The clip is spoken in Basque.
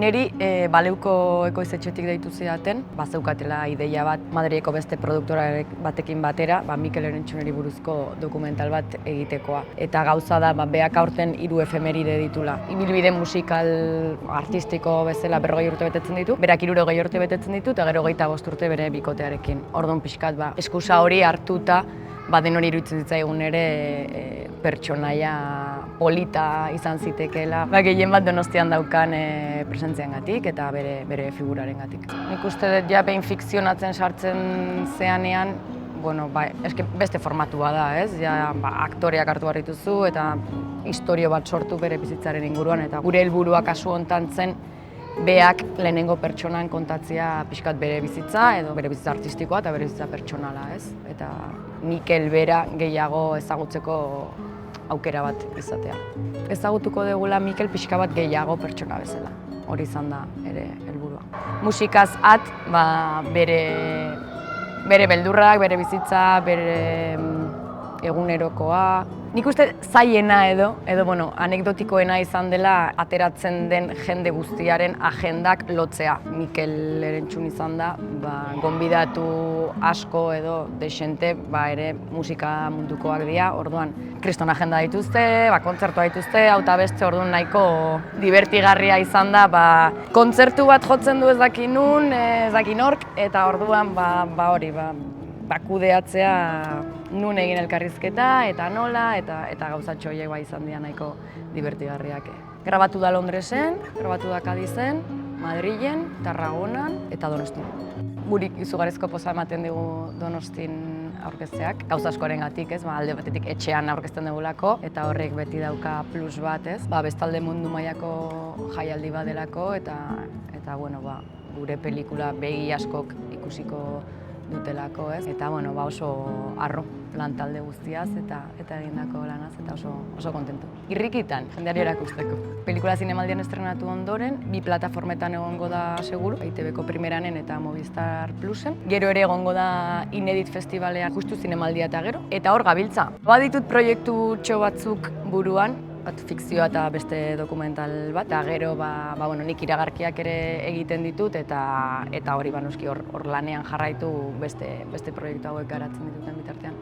Neri Baleuko ekoiztetxetik deitu zidaten, bazeukatela ideia bat Madrileko beste produktora batekin batera, Mikel Erentzuneri buruzko dokumental bat egitekoa. Eta gauza da, beak aurten 3 efemeride ditula. Ibilbide musikal artistiko bezala 40 urte betetzen ditu, berak 60 urte betetzen ditu eta gero 25 urte bere bikotearekin. Orduan pixkat, eskusa hori hartuta, denori iruditzen zitzaigun ere pertsonaia polita izan zitekeela. Gehien bat Donostian daukan presentziangatik eta bere figurarengatik. Nik uste dut behin fikzionatzen sartzen zeanean, beste formatua da, ez? Aktoreak hartu behar dituzu eta istorio bat sortu bere bizitzaren inguruan eta gure helburua kasu hontan zen beak lehenengo pertsonan kontatzea pixkat bere bizitza edo bere bizitza artistikoa eta bere bizitza pertsonala, ez? Eta Mikel bera gehiago ezagutzeko aukera bat izatea. Ezagutuko dugula Mikel pixka bat gehiago pertsona bezala. Hori izan da ere helburua. Musikaz bere beldurrak, bere bizitza, bere egunerokoa. Nik uste zailena edo anekdotikoena izan dela ateratzen den jende guztiaren agendak lotzea. Mikel Erentzun izan da, gonbidatu asko edo desente ere musika mundukoak dira, orduan kriston agenda dituzte, kontzertua dituzte, hau eta beste orduan nahiko divertigarria izan da, kontzertu bat jotzen du ez daki nun, ez daki nork, eta orduan hori, kudeatzea nun egin elkarrizketa eta nola eta gauzatxo horiek izan dira nahiko divertigarriak. Grabatu da Londresen, grabatu da Kadizen, Madrilen, Tarragonan eta Donostian. Guri izugarrizko poza ematen dugu Donostin aurkezteak, gauza askorengatik, alde batetik etxean aurkezten dugulako eta horrek beti dauka plus bat, bestalde mundu mailako jaialdi bat delako eta gure pelikula begi askok ikusiko dutelako, eta oso harro lan talde guztiaz eta egindako lanaz eta oso kontentu. Irrikitan, jendeari erakusteko. Pelikula zinemaldian estrenatu ondoren, 2 plataformetan egongo da seguru, EITB-ko Primeranen eta Movistar Plusen. Gero ere egongo da Inedit Festivalean justu zinemaldia eta gero, eta hor gabiltza. Baditut proiektu batzuk buruan, fikzioa eta beste dokumental bat, eta gero nik iragarkiak ere egiten ditut eta hori noski hor lanean jarraitu beste proiektu hauek garatzen dituten bitartean.